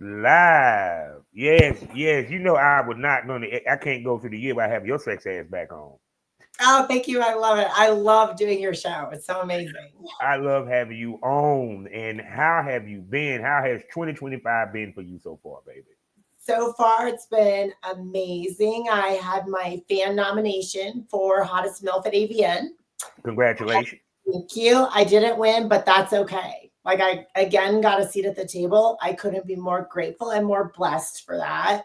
Live. Yes, yes. You know I would not gonna I can't go through the year where I have your sex ass back on. Oh, thank you. I love it. I love doing your show. It's so amazing. I love having you on. And how have you been? How has 2025 been for you so far, baby? So far, it's been amazing. I had my fan nomination for Hottest MILF at AVN. Congratulations. Thank you. I didn't win, but that's okay. Like, I again got a seat at the table. I couldn't be more grateful and more blessed for that.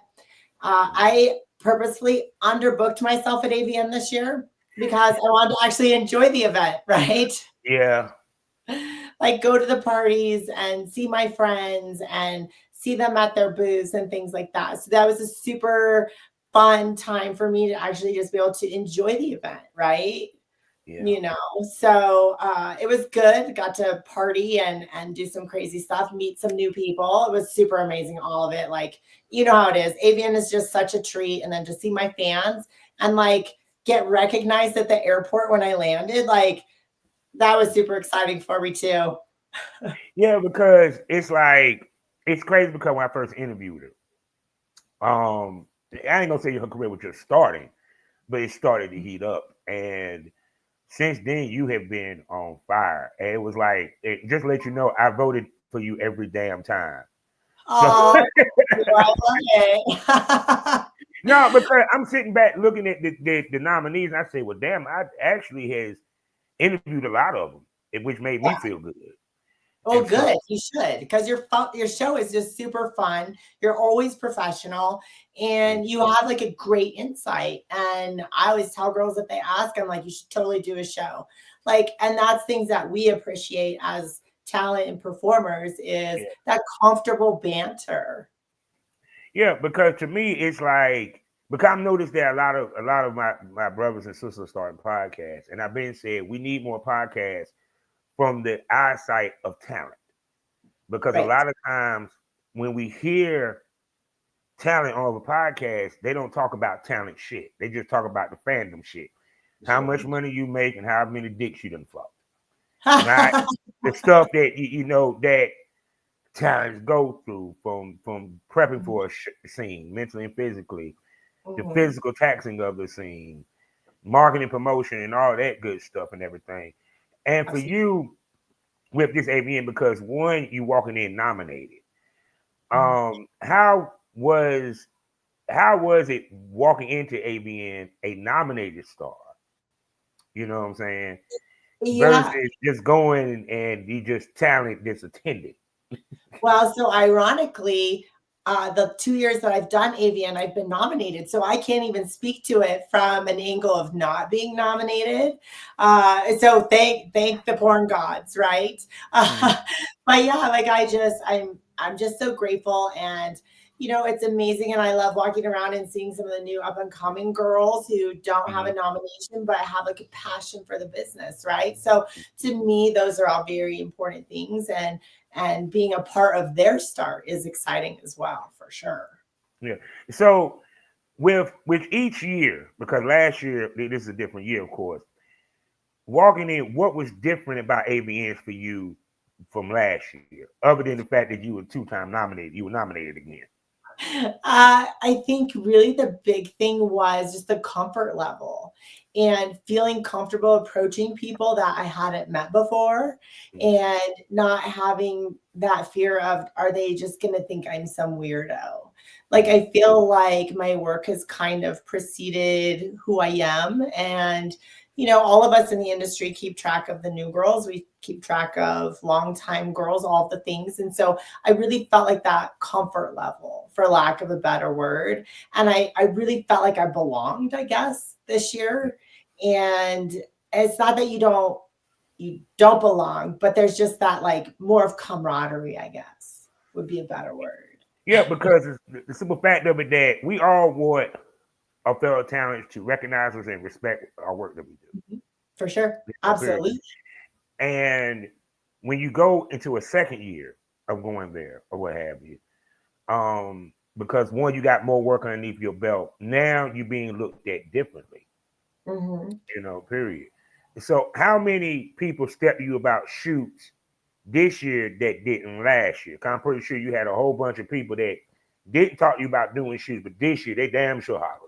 I purposefully underbooked myself at AVN this year because I wanted to actually enjoy the event, right? Yeah. Like go to the parties and see my friends and see them at their booths and things like that. So that was a super fun time for me to actually just be able to enjoy the event, right? Yeah. You know, so it was good. Got to party and do some crazy stuff, meet some new people. It was super amazing, all of it. Like, you know how it is. Avian is just such a treat. And then to see my fans and like get recognized at the airport when I landed, like that was super exciting for me too. Yeah, because it's like it's crazy because when I first interviewed her, I ain't gonna say her career was just starting, but it started to heat up. And since then you have been on fire. And it was like just to let you know, I voted for you every damn time. So Oh, I love it. no, because I'm sitting back looking at the nominees, and I say, well, damn, I actually has interviewed a lot of them, which made me feel good. Well, And so, good. You should because your show is just super fun. You're always professional, and you have like a great insight. And I always tell girls if they ask, I'm like, you should totally do a show. Like, and that's things that we appreciate as talent and performers is yeah, that comfortable banter. yeah, because to me, it's like because I've noticed that a lot of my brothers and sisters starting podcasts, and I've been said we need more podcasts from the eyesight of talent because a Right. lot of times when we hear talent on a podcast, they don't talk about talent shit. They just talk about the fandom shit. How much money you make and how many dicks you done fucked. Right? The stuff that that talents go through from prepping for a scene, mentally and physically, the Mhm. physical taxing of the scene, marketing, promotion, and all that good stuff and everything. And for Absolutely. you with this AVN, because one, you walking in nominated. Mhm. How was it walking into AVN a nominated star? You know what I'm saying? Versus Yeah. just going and you just talent that's attended. Well, so ironically, the 2 years that I've done AVN, I've been nominated. So I can't even speak to it from an angle of not being nominated. So thank the porn gods, right? Mm-hmm. But yeah, like I'm just so grateful and it's amazing and I love walking around and seeing some of the new up and coming girls who don't have Mm-hmm. a nomination but have like a passion for the business, right? So to me, those are all very important things and being a part of their start is exciting as well, for sure. Yeah. So with each year, because last year this is a different year, of course. Walking in, what was different about AVNs for you from last year, other than the fact that you were two-time nominated? You were nominated again. I think really the big thing was just the comfort level and feeling comfortable approaching people that I hadn't met before and not having that fear of, are they just going to think I'm some weirdo? Like, Mm-hmm. I feel like my work has kind of preceded who I am. And, all of us in the industry keep track of the new girls. We keep track of longtime girls, all the things. And so I really felt like that comfort level, for lack of a better word. And I really felt like I belonged, I guess, this year. And it's not that you don't belong, but there's just that like more of camaraderie, I guess, would be a better word. Yeah, because it's the simple fact of it that we all want our fellow talents to recognize us and respect our work that we do. Mhm. For sure. So period. Absolutely. And when you go into a second year of going there or what have you, because one, you got more work underneath your belt. Now you're being looked at differently, Hmm. period. So how many people step to you about shoots this year that didn't last year? 'Cause I'm pretty sure you had a whole bunch of people that didn't talk to you about doing shoots, but this year they damn sure hollered.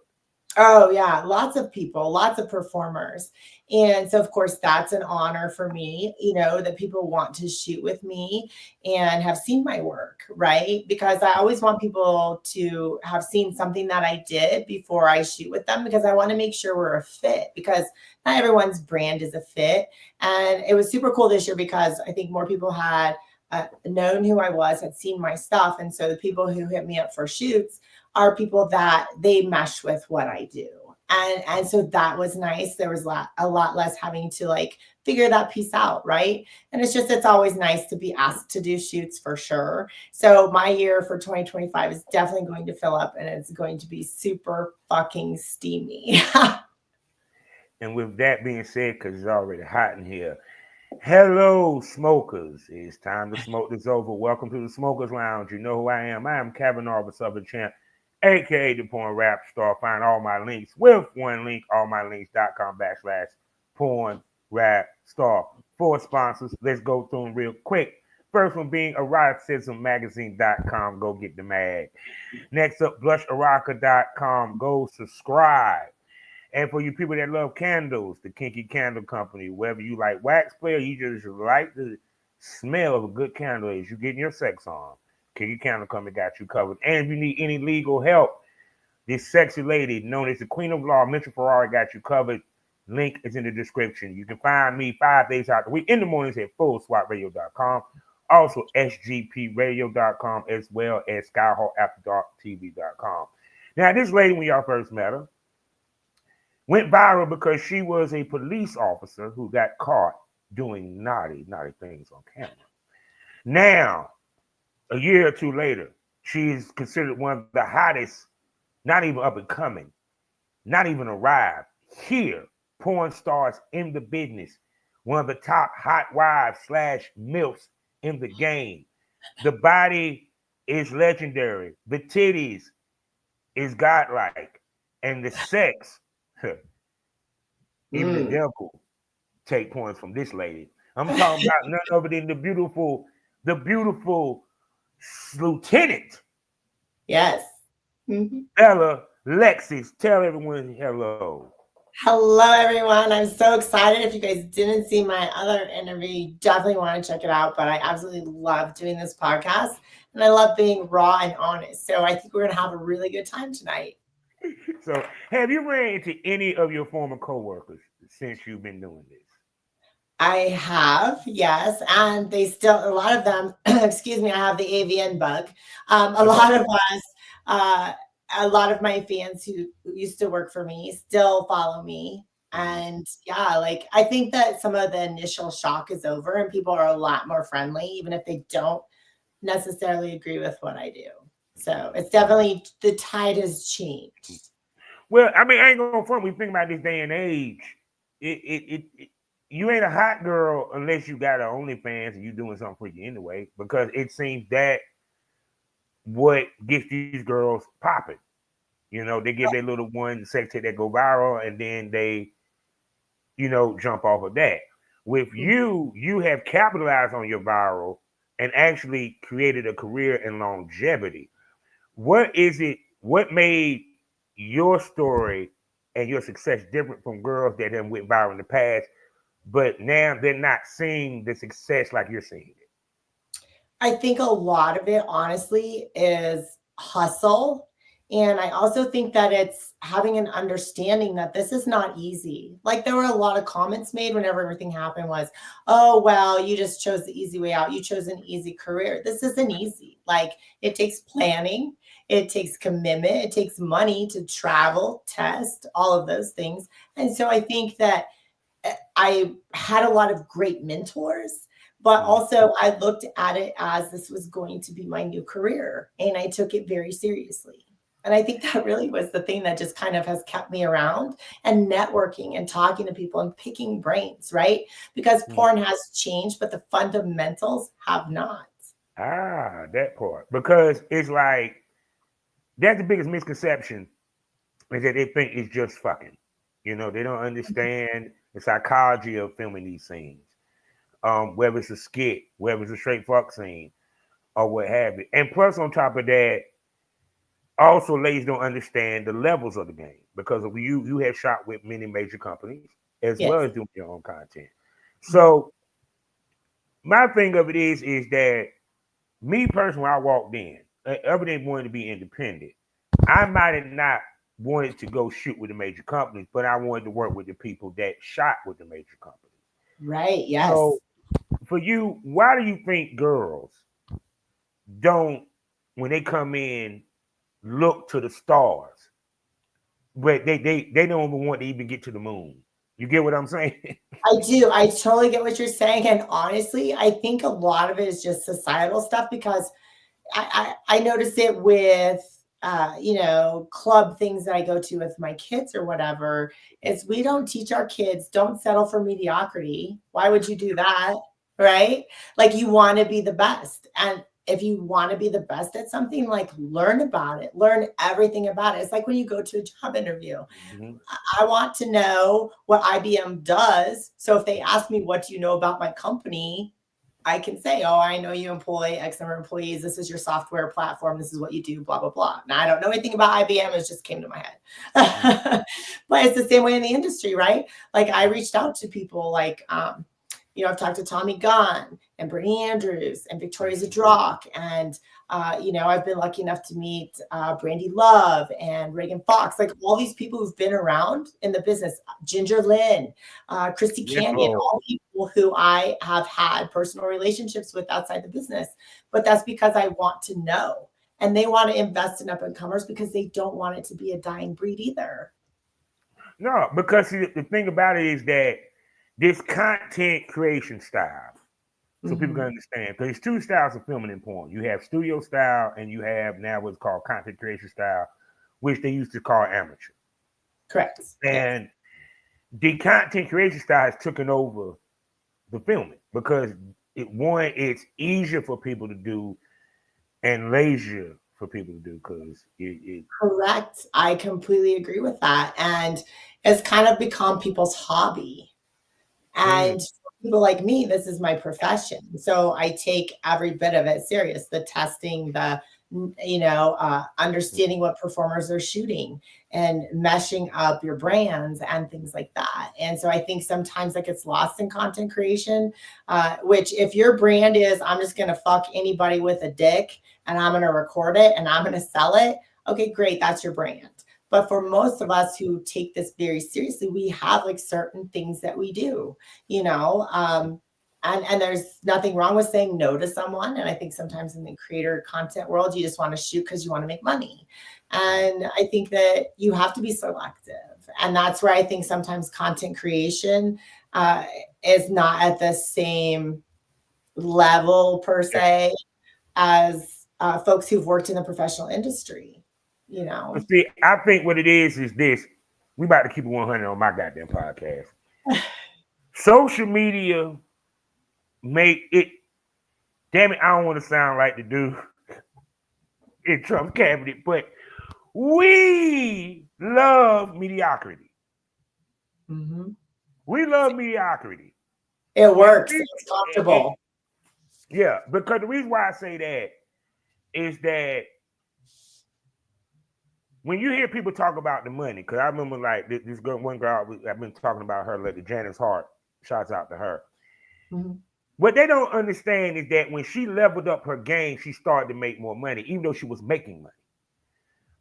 Oh yeah, lots of people, lots of performers. And so of course that's an honor for me, that people want to shoot with me and have seen my work, right? Because I always want people to have seen something that I did before I shoot with them, because I want to make sure we're a fit, because not everyone's brand is a fit. And it was super cool this year because I think more people had known who I was, had seen my stuff. And so the people who hit me up for shoots are people that they mesh with what I do. And so that was nice. There was a lot less having to like figure that piece out, right? And it's always nice to be asked to do shoots for sure. So my year for 2025 is definitely going to fill up, and it's going to be super fucking steamy. And with that being said, because it's already hot in here, hello, smokers. It's time to smoke this over. Welcome to the Smokers Lounge. You know who I am. I am Kavanaugh, the Southern Champ, aka the Porn Rap Star. Find all my links with one link, allmylinks.com/porn rap star. 4 sponsors. Let's go through them real quick. First one being eroticismmagazine.com. Go get the mag. Next up, blusherotica.com. Go subscribe. And for you people that love candles, the Kinky Candle Company, whether you like wax play or you just like the smell of a good candle as you getting your sex on, Kinky Candle Company got you covered. And if you need any legal help, this sexy lady known as the Queen of Law, Mitchell Ferrari, got you covered. Link is in the description. You can find me 5 days out the week in the mornings at fullswatradio.com. Also, sgpradio.com, as well as skyhawkafterdarktv.com. Now, this lady, when y'all first met her, went viral because she was a police officer who got caught doing naughty things on camera. Now, a year or two later, she is considered one of the hottest, not even up and coming, not even arrived, here, porn stars in the business. One of the top hot wives / MILFs in the game. The body is legendary. The titties is godlike. And the sex, even the devil take points from this lady. I'm talking about none other than the beautiful lieutenant. Yes. Mm-hmm. Bella Lexi. Tell everyone hello. Hello, everyone. I'm so excited. If you guys didn't see my other interview, you definitely want to check it out. But I absolutely love doing this podcast, and I love being raw and honest. So I think we're going to have a really good time tonight. So, have you ran into any of your former coworkers since you've been doing this? I have, yes. And a lot of them, excuse me, I have the avian bug. A lot of us, a lot of my fans who used to work for me still follow me. And yeah, like I think that some of the initial shock is over and people are a lot more friendly, even if they don't necessarily agree with what I do. So it's definitely, the tide has changed. Well, I mean, I ain't gonna front. We think about this day and age. It you ain't a hot girl unless you got an OnlyFans and you doing something for you anyway. Because it seems that what gets these girls popping. You know, they give their little one sex tape that go viral, and then they, jump off of that. With you have capitalized on your viral and actually created a career and longevity. What is it? What made your story and your success different from girls that have went viral in the past, but now they're not seeing the success like you're seeing it? I think a lot of it, honestly, is hustle. And I also think that it's having an understanding that this is not easy. Like there were a lot of comments made whenever everything happened was, oh, well, you just chose the easy way out. You chose an easy career. This isn't easy. Like it takes planning, it takes commitment, it takes money to travel, test, all of those things. And so I think that I had a lot of great mentors, but also I looked at it as this was going to be my new career and I took it very seriously. And I think that really was the thing that just kind of has kept me around and networking and talking to people and picking brains, right? Because porn has changed, but the fundamentals have not. That part. Because it's like that's the biggest misconception is that they think it's just fucking. They don't understand the psychology of filming these scenes. whether it's a skit, whether it's a straight fuck scene, or what have you. And plus, on top of that, also ladies don't understand the levels of the game because of you have shot with many major companies as well Yes. as doing your own content. So my thing of it is that me personally, when I walked in, everything wanted to be independent. I might have not wanted to go shoot with the major companies, but I wanted to work with the people that shot with the major companies. Right. Yes. So for you, why do you think girls don't, when they come in, look to the stars, but they don't even want to even get to the moon? You get what I'm saying? I do. I totally get what you're saying. And honestly, I think a lot of it is just societal stuff because I notice it with club things that I go to with my kids or whatever, is we don't teach our kids, don't settle for mediocrity. Why would you do that? Right? Like you want to be the best. And if you want to be the best at something, like learn about it, learn everything about it. It's like when you go to a job interview. Mhm. I want to know what IBM does. So if they ask me, what do you know about my company? I can say, oh, I know you employ X number of employees. This is your software platform. This is what you do, blah, blah, blah. Now, I don't know anything about IBM. It just came to my head. But it's the same way in the industry, right? Like I reached out to people like, I've talked to Tommy Gunn and Brittany Andrews and Victoria Zadrock. And, I've been lucky enough to meet Brandy Love and Reagan Fox, like all these people who've been around in the business, Ginger Lynn, Christy Yes, Canyon, Lord. all people who I have had personal relationships with outside the business. But that's because I want to know. And they want to invest in up and comers because they don't want it to be a dying breed either. No, because see, the thing about it is that this content creation style, so people can Mm-hmm. understand, because there's two styles of filming in porn. You have studio style, and you have now what's called content creation style, which they used to call amateur. Correct. Yes. And the content creation style has taken over the filming because it's easier for people to do and lazier for people to do because it Correct. I completely agree with that. And it's kind of become people's hobby. mm, And for people like me, this is my profession. So I take every bit of it serious, the testing, the, understanding what performers are shooting and meshing up your brands and things like that. And so I think sometimes that gets lost in content creation, which if your brand is, I'm just going to fuck anybody with a dick and I'm going to record it and I'm going to sell it. Okay, great. That's your brand. But for most of us who take this very seriously, we have like certain things that we do, you know, and there's nothing wrong with saying no to someone. And I think sometimes in the creator content world, you just want to shoot because you want to make money. And I think that you have to be selective. And that's where I think sometimes content creation is not at the same level per yeah. se as folks who've worked in the professional industry, you But know. see, I think what it is this: we about to keep it 100 on my goddamn podcast. Social media make it. Damn it, I don't want to sound like the dude in Trump cabinet, but we love mediocrity. Mm-hmm. We love mediocrity. It And works. It's comfortable. yeah, because the reason why I say that is that when you hear people talk about the money, because I remember like this girl, one girl, I've been talking about her, like the Janice Hart, shouts out to her. Mhm. What they don't understand is that when she leveled up her game, she started to make more money, even though she was making money.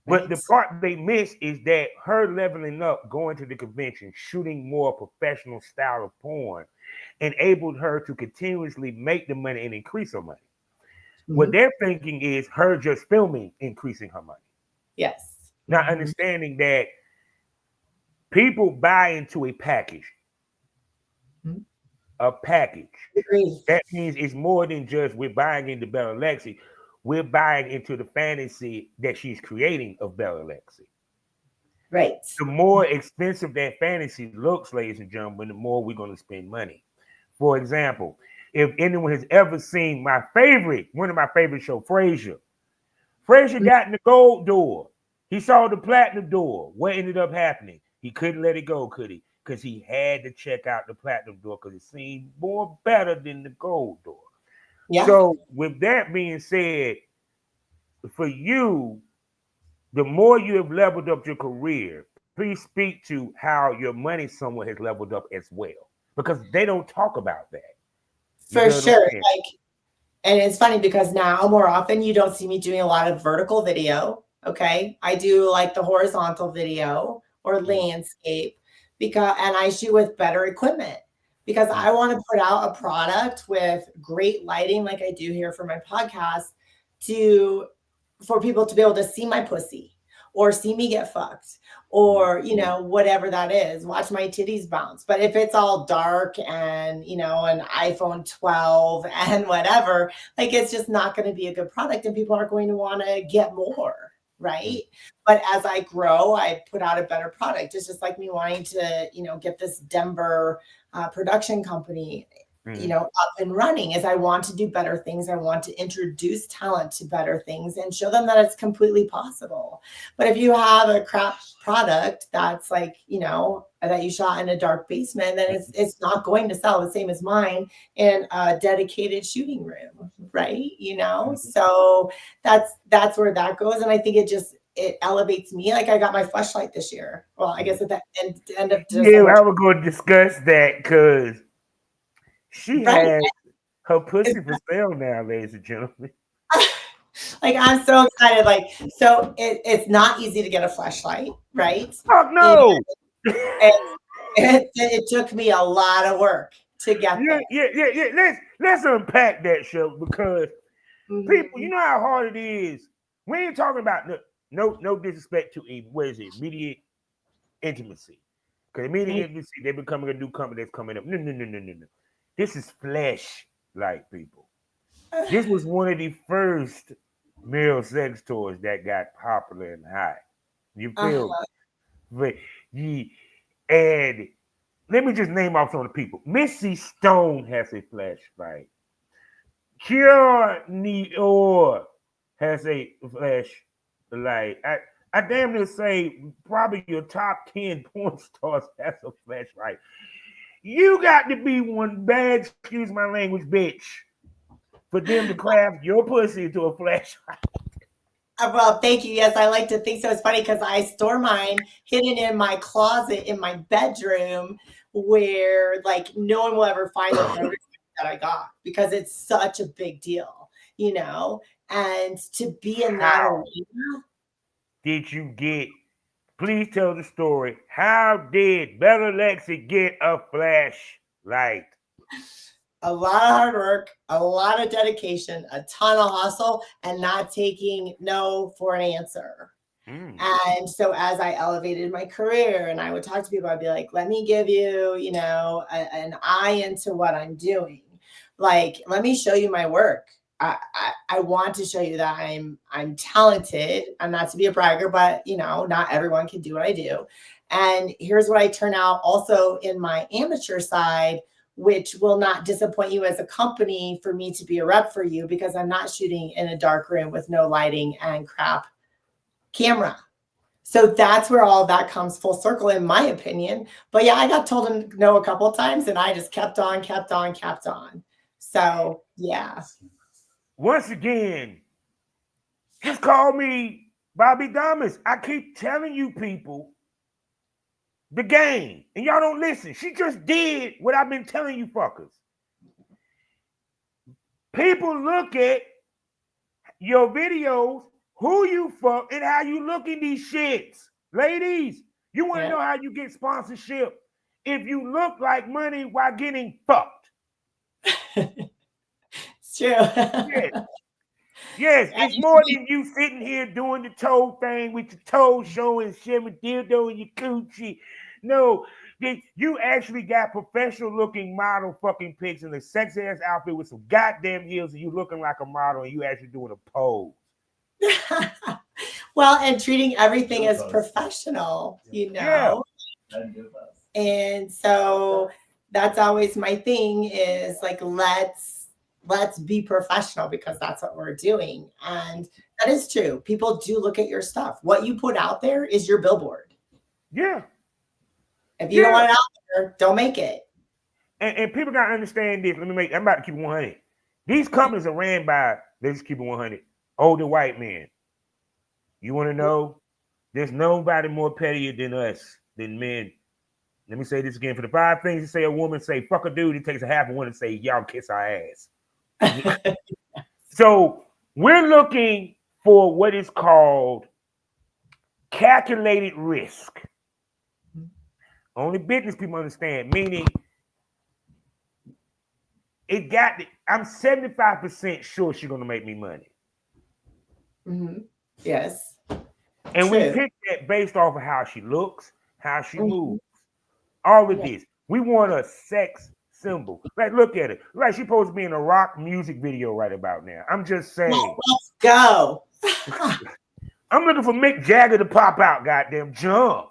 But Right. the part they miss is that her leveling up, going to the convention, shooting more professional style of porn, enabled her to continuously make the money and increase her money. What Mhm. they're thinking is her just filming increasing her money. Yes. Not Mhm. understanding that people buy into a package. Mhm. A package. Agree. That means it's more than just we're buying into Bella Lexi. We're buying into the fantasy that she's creating of Bella Lexi. Right. The more expensive that fantasy looks, ladies and gentlemen, the more we're going to spend money. For example, if anyone has ever seen one of my favorite show, Frasier Mhm. got in the gold door. He saw the platinum door. What ended up happening? He couldn't let it go, could he? because he had to check out the platinum door because it seemed more better than the gold door. Yeah. So, with that being said, for you, the more you have leveled up your career, please speak to how your money somewhat has leveled up as well, because they don't talk about that. You For feel what I'm sure. saying? Like, and it's funny because now more often you don't see me doing a lot of vertical video. Okay. I do like the horizontal video or landscape and I shoot with better equipment because I want to put out a product with great lighting, like I do here for my podcast, for people to be able to see my pussy or see me get fucked or whatever that is, watch my titties bounce. But if it's all dark and an iPhone 12 and whatever, like it's just not going to be a good product and people are going to want to get more, right? But as I grow, I put out a better product. It's just like me wanting to get this Denver production company up and running. Is I want to do better things. I want to introduce talent to better things and show them that it's completely possible. But if you have a crap product that's like, that you shot in a dark basement, then it's not going to sell the same as mine in a dedicated shooting room, right? So that's where that goes. And I think it elevates me. Like I got my Fleshlight this year. Well, I guess at the end of December. Yeah, I was going to discuss that because she has her pussy for sale now, ladies and gentlemen. Like I'm so excited. Like, so it's not easy to get a Fleshlight, right? Fuck no. It took me a lot of work to get there. Yeah. Let's unpack that, show, because people, you know how hard it is. We ain't talking about no disrespect to immediate intimacy. Because immediate intimacy, they're becoming a new company that's coming up. No. This is Fleshlight, people. This was one of the first male sex toys that got popular and hot. You feel? But and let me just name off some of the people. Missy Stone has a Fleshlight. Kiara Neor has a Fleshlight. I damn near say probably your top 10 porn stars has a Fleshlight. You got to be one bad, excuse my language, bitch, for them to craft your pussy into a Fleshlight. Well, thank you. Yes, I like to think so. It's funny because I store mine hidden in my closet in my bedroom where like no one will ever find the prototype that I got because it's such a big deal, and to be in that arena. Did you get, please tell the story. How did Bella Lexi get a Fleshlight? A lot of hard work, a lot of dedication, a ton of hustle, and not taking no for an answer. And so as I elevated my career and I would talk to people, I'd be like, let me give you, an eye into what I'm doing. Like, let me show you my work. I want to show you that I'm talented. I'm not to be a bragger, but not everyone can do what I do. And here's what I turn out also in my amateur side, which will not disappoint you as a company for me to be a rep for you because I'm not shooting in a dark room with no lighting and crap camera. So that's where all of that comes full circle, in my opinion. But yeah, I got told no a couple of times and I just kept on. So yeah. Once again, just call me Bobby Damas. I keep telling you people the game, and y'all don't listen. She just did what I've been telling you fuckers. People look at your videos, who you fuck, and how you look in these shits. Ladies, you want to know how you get sponsorship? If you look like money while getting fucked. It's true. Yes, it's more than you sitting here doing the toe thing with your toes showing, shimmy dildo in your coochie. No, you actually got professional looking model fucking pics in a sexy ass outfit with some goddamn heels, and you looking like a model, and you actually doing a pose. Well, and treating everything as professional, Yeah. And so that's always my thing is like, let's be professional because that's what we're doing. And that is true. People do look at your stuff. What you put out there is your billboard. Yeah. If you don't want it out there, don't make it. And people gotta understand this. I'm about to keep it 100. These companies are ran by, they just keep it 100, older white men. You want to know? There's nobody more pettier than us, than men. Let me say this again. For the 5 things you say a woman, say fuck a dude, it takes a half of one to say y'all kiss our ass. So we're looking for what is called calculated risk. Only business people understand, meaning I'm 75% sure she's gonna make me money. Mm-hmm. Yes. And True. we pick that based off of how she looks, how she Mm-hmm. moves, all of this. We want a sex symbol. Like, look at it. Like, she's supposed to be in a rock music video right about now. I'm just saying. Let's go. I'm looking for Mick Jagger to pop out. Goddamn, jump.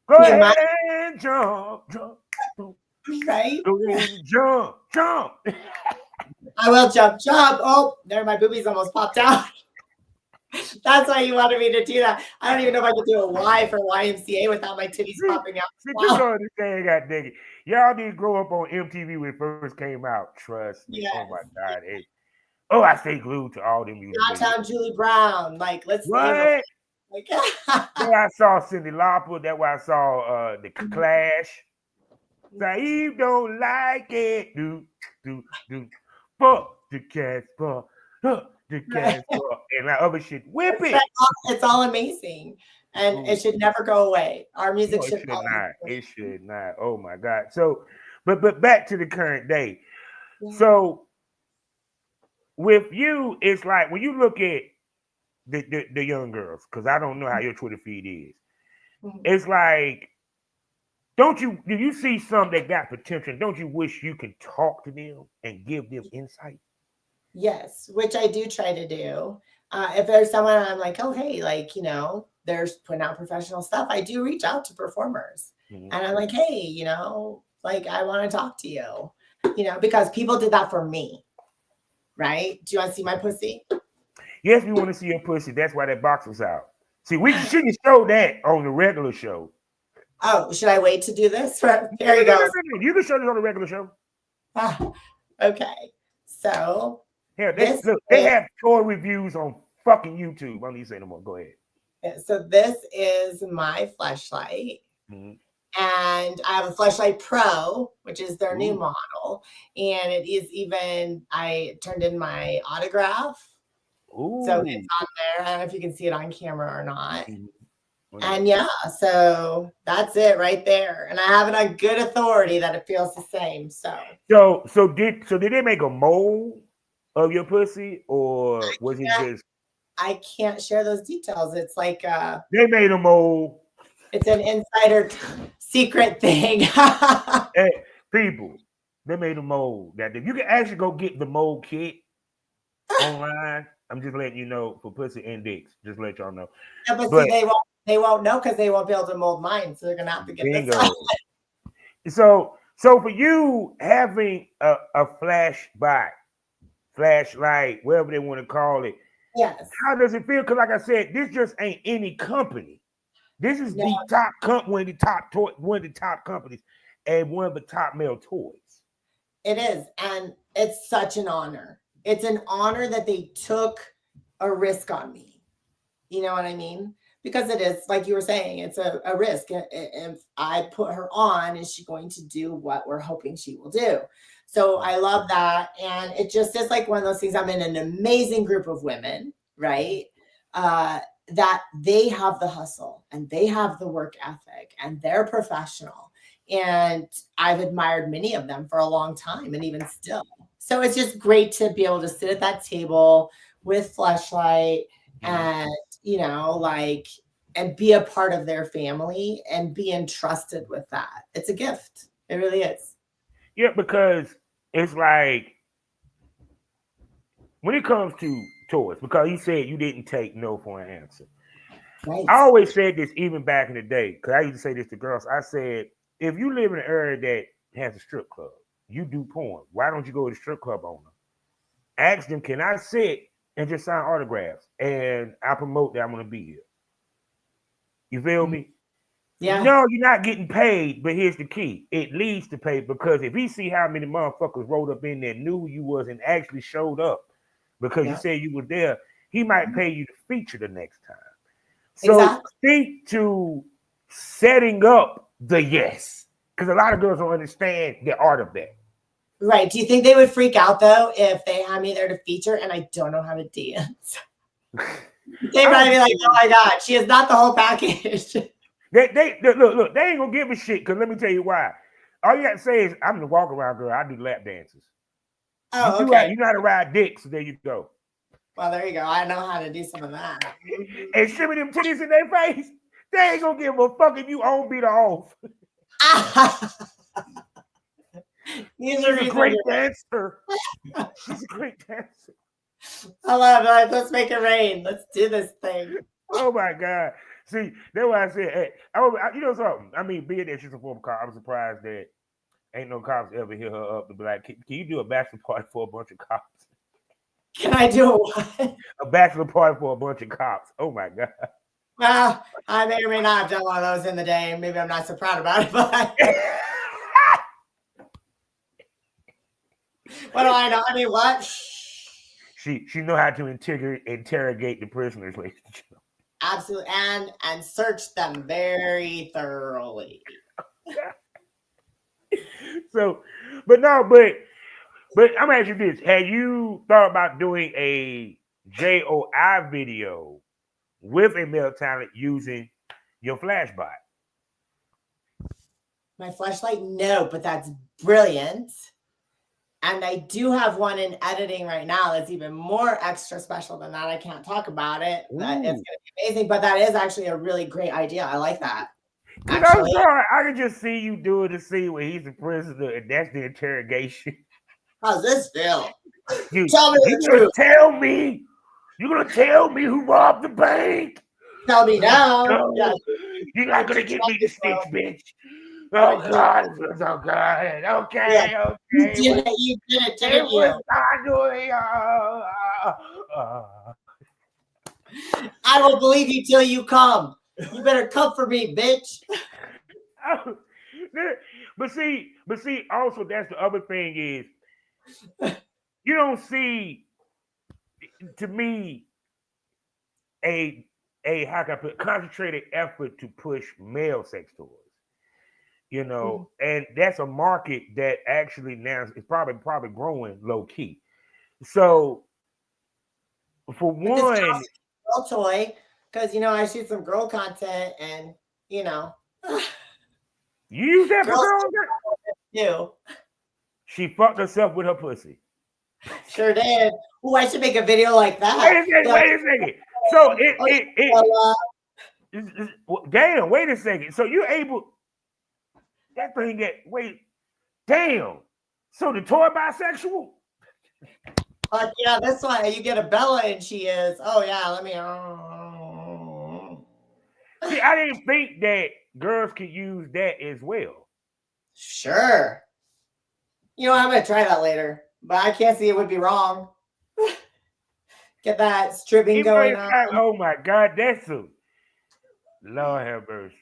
Go ahead and jump. Right? Go ahead and jump. I will jump. Oh, there, my boobies almost popped out. That's why you wanted me to do that. I don't even know if I could do a Y for YMCA without my titties popping out. See, wow. You don't understand, goddamn. Y'all didn't grow up on MTV when it first came out. Trust me. Yes. Oh my God. I stay glued to all them music. Downtown Julie Brown. Like, let's what? Like, I saw Cyndi Lauper. That's why I saw the Clash. Saeed don't like it. Do. Fuck the Casper. The Casper. And that other shit. Whip it. It's all amazing. And it should never go away. Our music should not. It should not. Oh my God. So, but back to the current day. Yeah. So with you, it's like when you look at the young girls, because I don't know how your Twitter feed is. Mm-hmm. It's like, do you see some that got potential? Don't you wish you could talk to them and give them insight? Yes, which I do try to do. If there's someone I'm like, oh, hey, like, they're putting out professional stuff, I do reach out to performers. Mm-hmm. And I'm like, hey, like, I want to talk to you, because people did that for me. Right? Do you want to see my pussy? Yes, we want to see your pussy. That's why that box was out. See, she can show that on the regular show. Oh, should I wait to do this? There you go. No. You can show this on the regular show. Okay. So they have toy reviews on fucking YouTube. I don't need to say no more. Go ahead. So this is my Fleshlight. Mm-hmm. And I have a Fleshlight Pro, which is their new model. And it is I turned in my autograph. Ooh. So it's on there. I don't know if you can see it on camera or not. Mm-hmm. And yeah, so that's it right there. And I have it on good authority that it feels the same. So did they make a mold of your pussy, or was it just? I can't share those details. It's like they made a mold. It's an insider secret thing. Hey, people, they made a mold. That you can actually go get the mold kit online. I'm just letting you know for pussy and dicks. Just let y'all know. Yeah, but see, they won't know because they won't be able to mold mine. So they're gonna have to get this. So for you having a flashlight, whatever they want to call it. Yes. How does it feel? Because like I said, this just ain't any company. This is the top one of the top companies and one of the top male toys. It is, and it's such an honor. It's an honor that they took a risk on me. You know what I mean? Because it is, like you were saying, it's a risk. If I put her on, is she going to do what we're hoping she will do? So I love that. And it just is like one of those things. I'm in an amazing group of women, right? That they have the hustle and they have the work ethic and they're professional. And I've admired many of them for a long time and even still. So it's just great to be able to sit at that table with Fleshlight and, and be a part of their family and be entrusted with that. It's a gift. It really is. Yeah, because it's like when it comes to toys, because you said you didn't take no for an answer. Right. I always said this even back in the day, because I used to say this to girls. I said, if you live in an area that has a strip club, you do porn, why don't you go to the strip club owner? Ask them, can I sit and just sign autographs? And I promote that I'm going to be here. You feel me? Yeah. No, you're not getting paid, but here's the key. It leads to pay because if he see how many motherfuckers rolled up in there, knew who you was, and actually showed up because you Yeah. said you were there, he might pay you to feature the next time. So Exactly. speak to setting up the yes. Because a lot of girls don't understand the art of that. Right. Do you think they would freak out though if they had me there to feature and I don't know how to dance? They I might don't be like, "Oh my god, she is not the whole package." they look, they ain't gonna give a shit because let me tell you why. All you got to say is I'm the walk around girl, I do lap dances. Oh, okay. You know how to ride dicks, so there you go. Well, there you go. I know how to do some of that. And shimmy them titties in their face. They ain't gonna give a fuck if you on beat her off. These are She's a reasons. great dancer. She's a great dancer. I love it. Let's make it rain. Let's do this thing. Oh my god. See, that's why I said, hey, you know something. I mean, being that she's a former cop, I'm surprised that ain't no cops ever hit her up to be like, can you do a bachelor party for a bunch of cops? Can I do a what? A bachelor party for a bunch of cops. Oh my god. Well, I may or may not have done one of those in the day. Maybe I'm not so proud about it, but what do I know? I mean, what? She know how to interrogate the prisoners, ladies and gentlemen. Absolutely, and search them very thoroughly. So, but no, but I'm asking you this: have you thought about doing a JOI video with a male talent using your flashbot? My Fleshlight, no, but that's brilliant. And I do have one in editing right now that's even more extra special than that. I can't talk about it. That it's Ooh. going to be amazing, but that is actually a really great idea. I like that. Cause I'm Actually, sorry, I can just see you doing the scene where he's a prisoner and that's the interrogation. how's this feel? You Tell me the gonna truth. tell me? You gonna tell me who robbed the bank? Tell me now. Yeah, No, you're not put gonna your get me to trumpet, stitch, bro. bitch. Put Oh your, God, oh God. yeah, Okay, okay. you did it, It didn't was you? not doing. I will believe you till you come. You better come for me, bitch. Oh, but see, also that's the other thing is you don't see to me a how can I put concentrated effort to push male sex toys. You Mhm. know, and that's a market that actually now is probably growing low key. So for But this can one, also be a girl toy because I shoot some girl content and you know you use that for girls girls. do. She fucked herself with her pussy. Sure did. Oh, I should make a video like Wait that. a second, Like, wait a second. So oh, well, damn, wait a second. So you're able that thing get wait, damn. So the toy bisexual? yeah, this one you get a Bella and she is. Oh yeah, let me. See, I didn't think that girls could use that as well. Sure. I'm gonna try that later, but I can't see it would be wrong. Get that stripping Even though going it's on. not, oh my God, that's a Lord have mercy.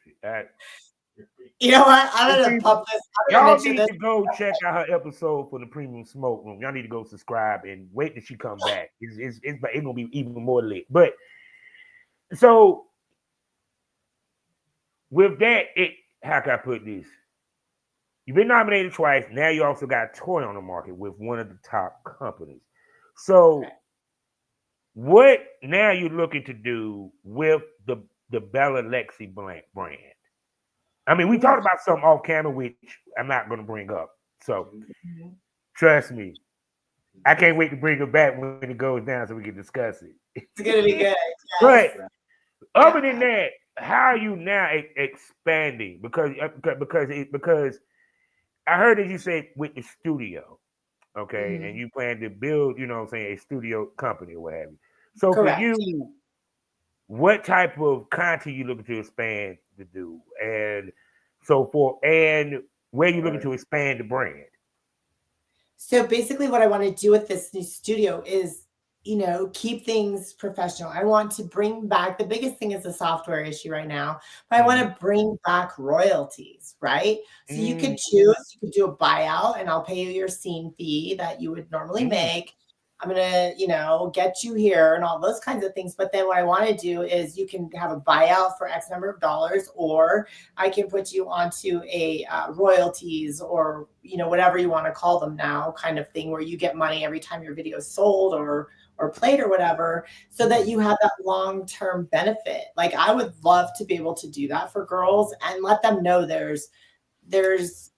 You know what? I'm gonna See, pump this. I'm gonna y'all make sure need this. to go check out her episode for the Premium Smoke Room. Y'all need to go subscribe and wait till she come back. It's gonna be even more lit. But so with that, how can I put this? You've been nominated twice. Now you also got a toy on the market with one of the top companies. So Okay. what now you're looking to do with the Bella Lexi brand? I mean, we Ooh. talked about something off camera, which I'm not going to bring up. So Mhm. trust me, I can't wait to bring it back when it goes down so we can discuss It's gonna be it. good. But Yes. other than that, how are you now expanding? Because I heard that you said with the studio, okay, and Mhm. you plan to build, what I'm saying, a studio company or what have you. So for Correct. you, what type of content you looking to expand to do, and so forth, and where you looking to expand the brand? So basically, what I want to do with this new studio is keep things professional. I want to bring back, the biggest thing is the software issue right now, but I want Mm-hmm. to bring back royalties, right? So you could choose, you could do a buyout and I'll pay you your scene fee that you would normally Mm-hmm. make. I'm gonna, get you here and all those kinds of things. But then what I want to do is you can have a buyout for X number of dollars, or I can put you onto a royalties, or whatever you want to call them now, kind of thing, where you get money every time your video is sold or played or whatever, so that you have that long-term benefit. Like I would love to be able to do that for girls and let them know there's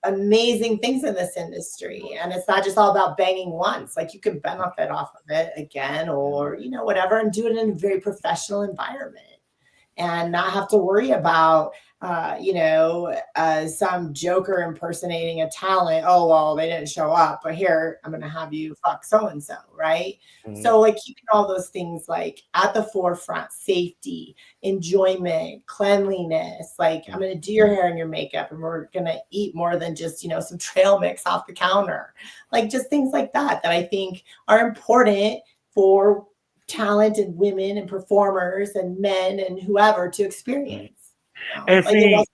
amazing things in this industry, and it's not just all about banging once. Like you can benefit off of it again, or whatever, and do it in a very professional environment and not have to worry about some joker impersonating a talent. Oh, well, they didn't show up, but here I'm gonna have you fuck so and so, right? Mm-hmm. So like keeping all those things like at the forefront: safety, enjoyment, cleanliness. Like I'm gonna do your hair and your makeup, and we're gonna eat more than just some trail mix off the counter. Like just things like that I think are important for talented women and performers and men and whoever to Mm-hmm. experience. And Like it see, was.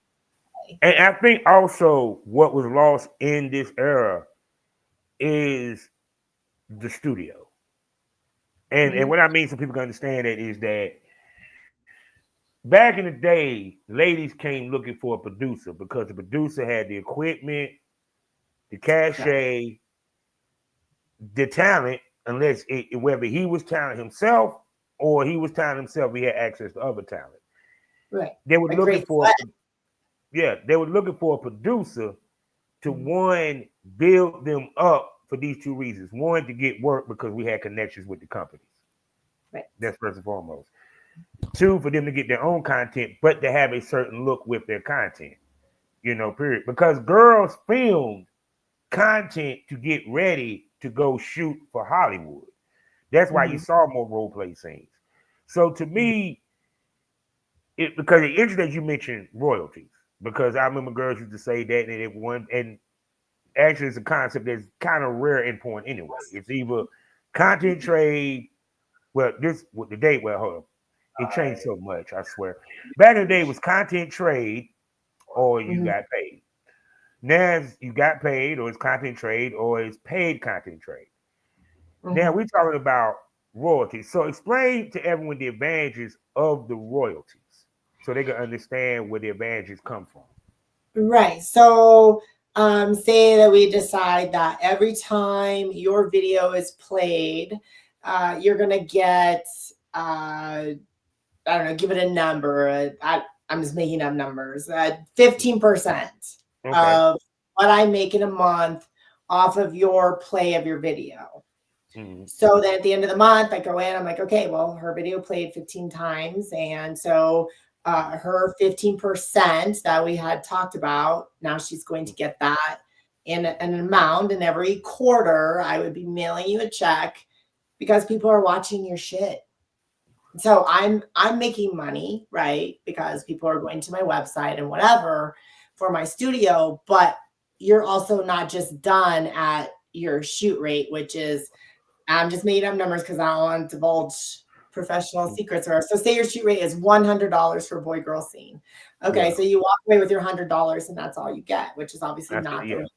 and I think also what was lost in this era is the studio. And Mhm. what I mean, so people can understand it, is that back in the day, ladies came looking for a producer because the producer had the equipment, the Correct. cachet, the talent, unless whether he was talent himself or he was talent himself, he had access to other talent. Right. They were A looking great for, sweat. they were looking for a producer to, Mhm. one, build them up for these two reasons. One, to get work because we had connections with the companies. Right. That's first and foremost. Two, for them to get their own content, but to have a certain look with their content. Period. Because girls filmed content to get ready to go shoot for Hollywood. That's why you Mhm. saw more role play scenes. So to Mhm. me, because it's interesting that you mentioned royalties, because I remember girls used to say that, and and actually it's a concept that's kind of rare in porn anyway. It's either content trade. Well, this with the date. Well, hold on, it changed so much. I swear. Back in the day, it was content trade or you Mhm. got paid. Now you got paid, or it's content trade, or it's paid content trade. Now Mhm. we're talking about royalties. So explain to everyone the advantages of the royalties, so they can understand where the advantages come from. Right. So, say that we decide that every time your video is played, you're gonna get, I don't know, give it a number. I'm just making up numbers. 15% Okay. of what I make in a month off of your play of your video. Mm-hmm. So then at the end of the month, I go in, I'm like, okay, well, her video played 15 times. And so her 15% that we had talked about, now she's going to get that in an amount. And every quarter, I would be mailing you a check because people are watching your shit. So I'm making money, right? Because people are going to my website and whatever for my studio, but you're also not just done at your shoot rate, which is, I'm just making up numbers because I don't want to divulge professional secrets. Or so say your shoot rate is $100 for boy girl scene. Okay, Yeah. so you walk away with your $100 and that's all you get, which is obviously That's it. not Yeah. the.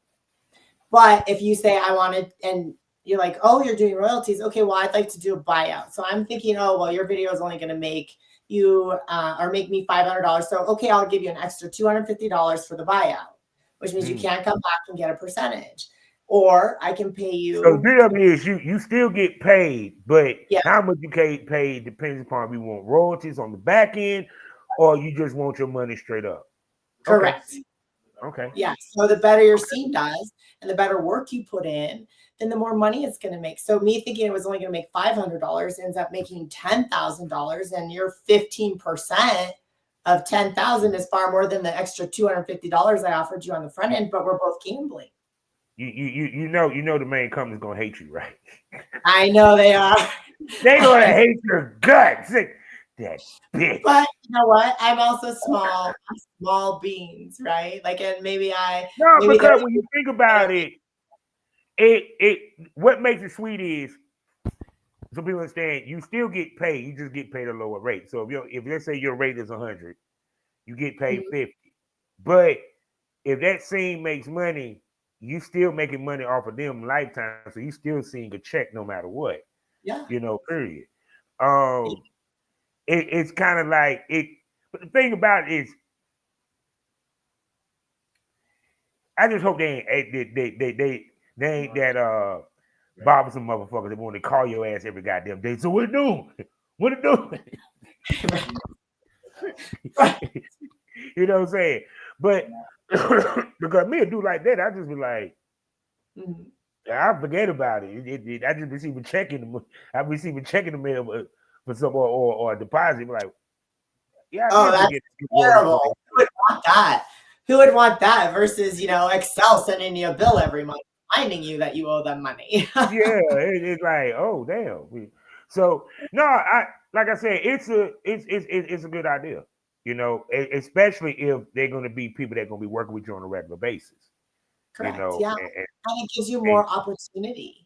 But if you say I wanted, and you're like, oh, you're doing royalties. Okay, well, I'd like to do a buyout. So I'm thinking, oh, well, your video is only going to make you or make me $500. So okay, I'll give you an extra $250 for the buyout, which means you Mm. can't come back and get a percentage. Or I can pay So the you. beauty of it is you still get paid, but Yeah, how much you get paid depends upon if you want royalties on the back end or you just want your money straight up. Okay. correct. Okay. Yeah. So the better your Okay. scene does and the better work you put in, then the more money it's going to make. So me thinking it was only going to make $500 ends up making $10,000, and your 15% of 10,000 is far more than the extra $250 I offered you on the front end, but we're both gambling. You know the main company's gonna hate you, right? I know they are. They gonna hate your guts. That bitch. But you know what? I'm also small. I'm small beans, right? Like, and No, maybe they're because when you think about it, it what makes it sweet is so people understand you still get paid. You just get paid a lower rate. So if let's say your rate is 100, you get paid 50. But if that scene makes money, you still making money off of them lifetime. So you still seeing a check no matter what. Yeah. Period. Um, it's kind of like it. But the thing about it is, I just hope they ain't that bothersome motherfuckers that want to call your ass every goddamn day. So what it do? What it do? You know what I'm saying? But because me a dude like that, I just be like, I forget about it. I just receive a check in the I receive a check in the mail for some or a deposit. Like, yeah, I that's get terrible. Who would want that? Who would want that versus, Excel sending you a bill every month, reminding you that you owe them money? Yeah, it's like, oh damn. So no, I like I said, it's a good idea. Especially if they're going to be people that are going to be working with you on a regular basis. Correct. Yeah. And it gives you and more opportunity,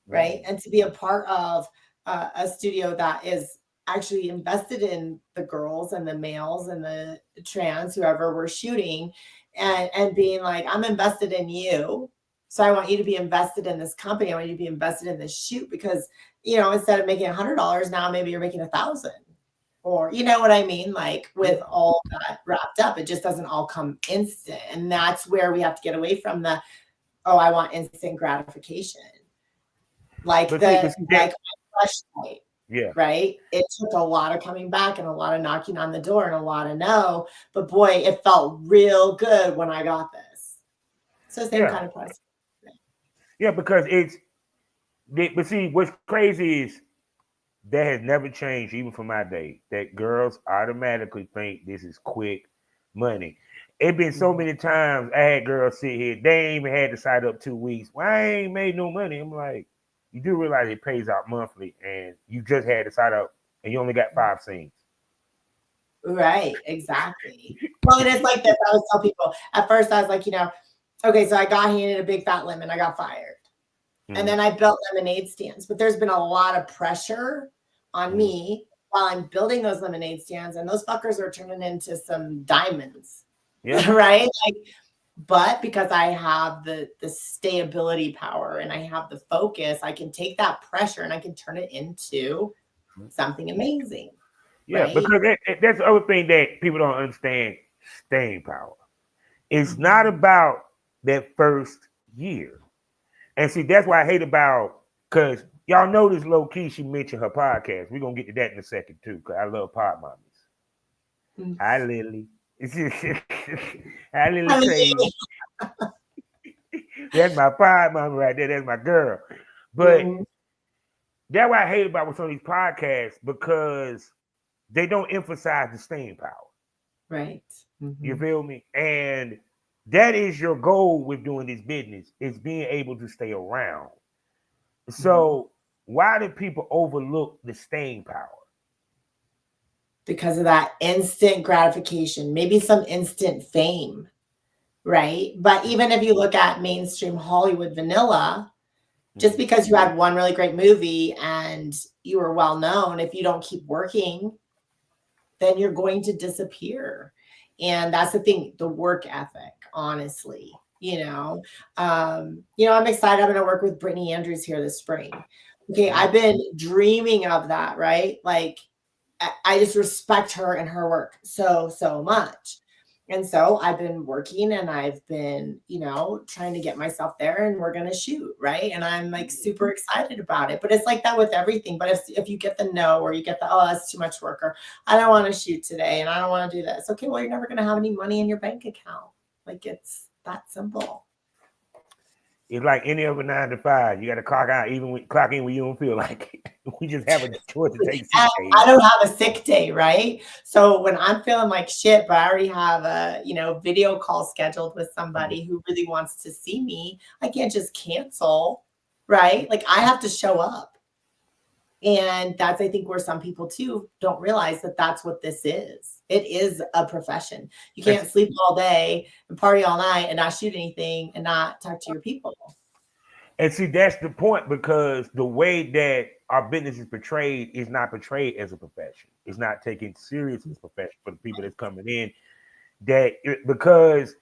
right? And to be a part of a studio that is actually invested in the girls and the males and the trans, whoever we're shooting, and being like, I'm invested in you. So I want you to be invested in this company. I want you to be invested in this shoot because, instead of making $100, now maybe you're making 1,000. Or, you know what I mean? Like with all that wrapped up, it just doesn't all come instant. And that's where we have to get away from the, oh, I want instant gratification. Like Fleshlight, yeah, right? It took a lot of coming back and a lot of knocking on the door and a lot of no. But boy, it felt real good when I got this. So same kind of process. Yeah, because but see, what's crazy is that has never changed, even from my day. That girls automatically think this is quick money. It's been so many times I had girls sit here, they ain't even had to sign up 2 weeks. Well, I ain't made no money. I'm like, you do realize it pays out monthly, and you just had to sign up, and you only got 5 scenes. Right, exactly. Well, it is like this. I always tell people, at first I was like, okay, so I got handed a big fat lemon, I got fired. And then I built lemonade stands, but there's been a lot of pressure on me while I'm building those lemonade stands, and those fuckers are turning into some diamonds. Yeah. Right? But because I have the stability power and I have the focus, I can take that pressure and I can turn it into something amazing. Yeah, right? Because that's the other thing that people don't understand: staying power. It's not about that first year. And see, that's why I hate about, because y'all know this low key, she mentioned her podcast. We're going to get to that in a second too, because I love pod mommies. Hi, Lily. Hi, Lily Crazy. That's my pod mommy right there. That's my girl. But that's why I hate about what's on these podcasts, because they don't emphasize the staying power. Right. You feel me? And that is your goal with doing this business, is being able to stay around. So why do people overlook the staying power? Because of that instant gratification, maybe some instant fame, right? But even if you look at mainstream Hollywood vanilla, just because you had one really great movie and you were well known, if you don't keep working, then you're going to disappear. And that's the thing, the work ethic, honestly. I'm excited. I'm going to work with Brittany Andrews here this spring. Okay, I've been dreaming of that, right? Like, I just respect her and her work so much. And so I've been working and I've been, trying to get myself there, and we're going to shoot, right? And I'm like super excited about it. But it's like that with everything. But if you get the no, or you get the, oh, that's too much work, or I don't want to shoot today and I don't want to do this. Okay, well, you're never going to have any money in your bank account. Like, it's that simple. It's like any other 9 to 5. You got to clock out, clock in when you don't feel like it. We just have a choice to take sick days. I don't have a sick day, right? So when I'm feeling like shit, but I already have a video call scheduled with somebody who really wants to see me, I can't just cancel, right? Like, I have to show up. And that's, I think, where some people too don't realize that that's what this is. It is a profession. You can't sleep all day and party all night and not shoot anything and not talk to your people. And see, that's the point, because the way that our business is not portrayed as a profession. It's not taken serious as a profession for the people that's coming in. Because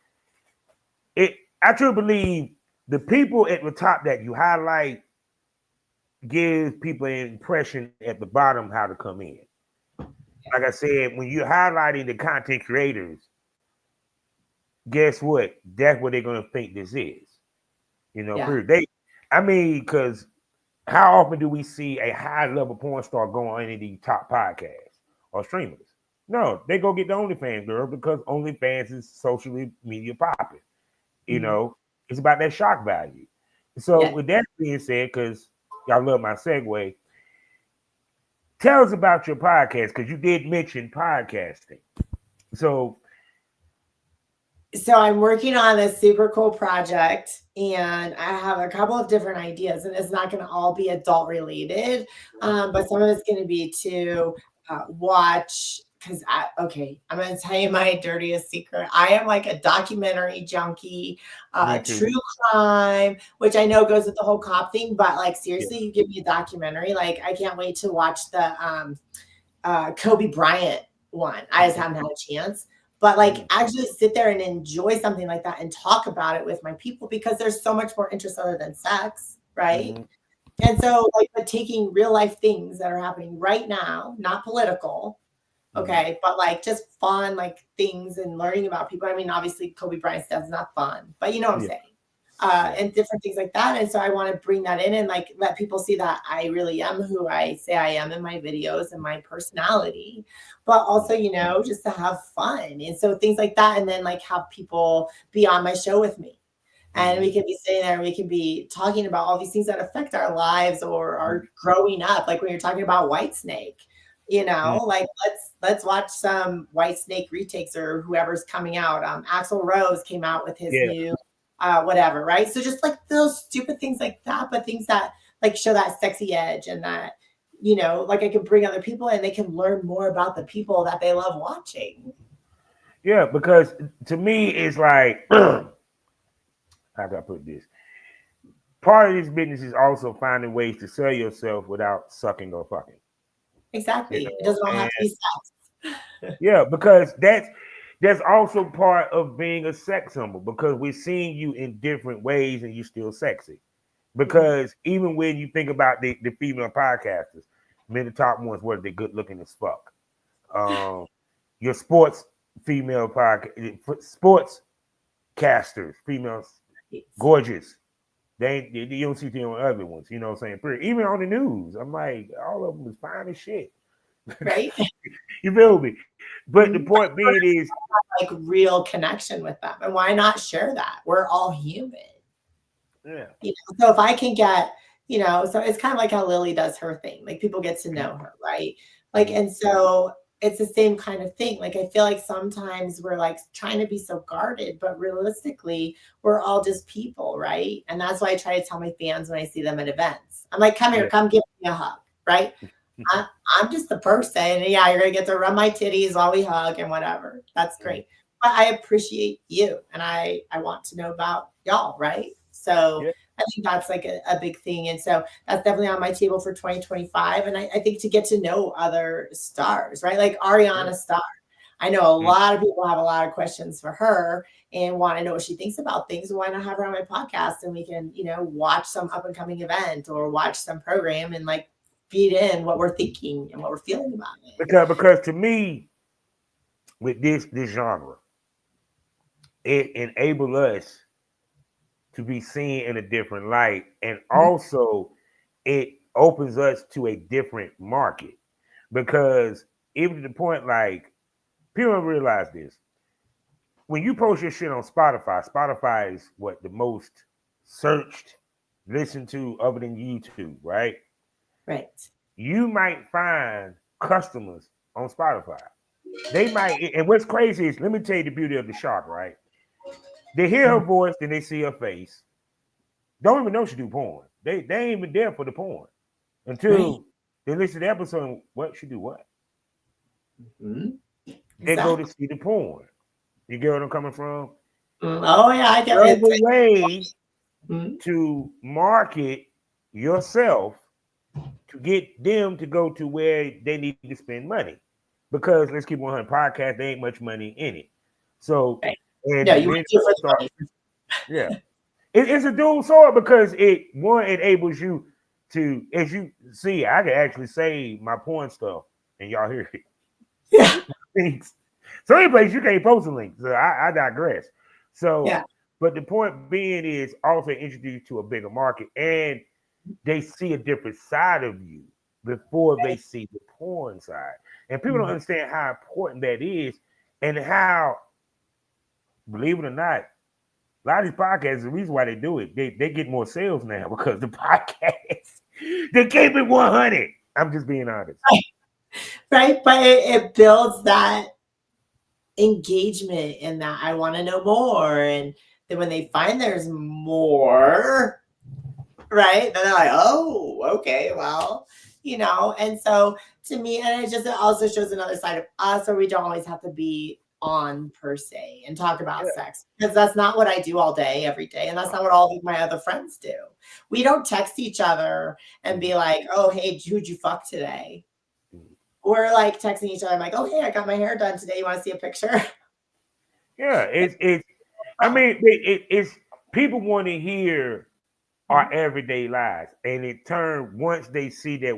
it, I truly believe the people at the top that you highlight give people an impression at the bottom how to come in. Like I said, when you're highlighting the content creators, guess what? That's what they're gonna think this is. Yeah. Because how often do we see a high level porn star go on any of these top podcasts or streamers? No, they go get the OnlyFans girl because OnlyFans is socially media popping. Mhm. It's about that shock value. So Yeah. with that being said, because y'all love my segue, tell us about your podcast because you did mention podcasting. So So I'm working on this super cool project and I have a couple of different ideas and it's not going to all be adult related. But some of it's going to be to watch because I'm going to tell you my dirtiest secret. I am like a documentary junkie, me too. true crime, which I know goes with the whole cop thing, but like Yeah. seriously, you give me a documentary. Like I can't wait to watch the Kobe Bryant one. I just haven't had a chance. But like actually sit there and enjoy something like that and talk about it with my people because there's so much more interest other than sex, right? Mm-hmm. And so like but taking real life things that are happening right now, not political, okay, but like just fun like things and learning about people. I mean, obviously Kobe Bryant stuff is not fun, but you know what I'm Yeah. saying. Yeah. And different things like that. And so I want to bring that in and like let people see that I really am who I say I am in my videos and my personality, but also, just to have fun. And so things like that. And then like have people be on my show with me. And we can be sitting there and we can be talking about all these things that affect our lives or our growing up. Like when you're talking about Whitesnake, like let's watch some Whitesnake retakes or whoever's coming out. Axl Rose came out with his new whatever, right? So just like those stupid things like that, but things that like show that sexy edge and that, like I can bring other people and they can learn more about the people that they love watching. Yeah, because to me, it's like, how do I put this? Part of this business is also finding ways to sell yourself without sucking or fucking. Exactly. It doesn't all have And to be sex. yeah, because that's also part of being a sex symbol because we're seeing you in different ways and you're still sexy. Because even when you think about the female podcasters, many top ones were they good looking as fuck. Your sports female podcast, sports casters, females, gorgeous. You don't see the other ones, you know what I'm saying? Pretty. Even on the news, I'm like, all of them is fine as shit. Right. You feel me? But the point being is like real connection with them. And why not share that? We're all human. yeah. So if I can get, so it's kind of like how Lily does her thing. Like people get to know her, right? Like, and so it's the same kind of thing. Like I feel like sometimes we're like trying to be so guarded, but realistically, we're all just people, right? And that's why I try to tell my fans when I see them at events. I'm like, come here, come give me a hug, right? I'm just the person. Yeah, you're gonna get to rub my titties while we hug and whatever. That's great. But I appreciate you and I want to know about y'all, right? So I think that's like a big thing. And so that's definitely on my table for 2025. And I think to get to know other stars, right? Like Ariana Starr. I know a lot of people have a lot of questions for her and want to know what she thinks about things. Why not have her on my podcast and we can, watch some up and coming event or watch some program and like feed in what we're thinking and what we're feeling about it. Because to me, with this genre, it enabled us to be seen in a different light, and also it opens us to a different market. Because even to the point, like people don't realize this, when you post your shit on Spotify is what the most searched, listened to other than YouTube, right? Right. You might find customers on Spotify. They might, and what's crazy is, let me tell you the beauty of the shark, right? They hear her voice, then they see her face. Don't even know she do porn. They ain't even there for the porn until they listen to the episode. And, what she do? What? They go to see the porn. You get what I'm coming from? Oh yeah, I get There's it. a way to market yourself to get them to go to where they need to spend money. Because let's keep 100 podcast, there ain't much money in it. So, Right. No, and you want then to do it for the start, money. yeah. It's a dual sword because it one enables you to, as you see, I can actually say my porn stuff and y'all hear Yeah. it. So any place you can't post a link. So I digress. So, Yeah. but the point being is also introduce to a bigger market and they see a different side of you before they see the porn side. And people don't understand how important that is and how, believe it or not, a lot of these podcasts, the reason why they do it, they get more sales now because the podcast, they keep it 100. I'm just being honest. Right. But it builds that engagement and that I want to know more. And then when they find there's more, right, then they're like, oh, okay, well, and so to me, and it also shows another side of us where we don't always have to be on per se and talk about Yeah. sex because that's not what I do all day, every day. And that's not what all of my other friends do. We don't text each other and be like, oh, hey, who'd you fuck today? We're like texting each other. I'm like, oh, hey, I got my hair done today. You want to see a picture? Yeah, it's I mean, it's people want to hear our everyday lives, and in turn, once they see that